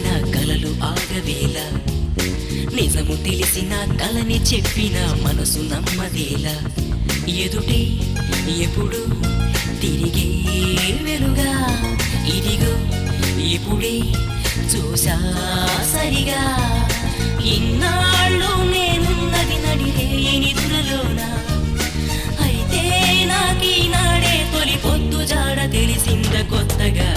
చేసిన కలలు ఆగవేళ నిజము తెలిసిన కలని చెప్పిన మనసు నమ్మదేలా ఎదుటే ఎప్పుడు తిరిగే వెలుగా ఇదిగో ఇప్పుడే చూసా సరిగా ఇన్నాళ్ళు నేనున్నది నడిరే నిదురలోనా అయితే నాకీనాడే తొలి పొద్దు జాడ తెలిసింద కొత్తగా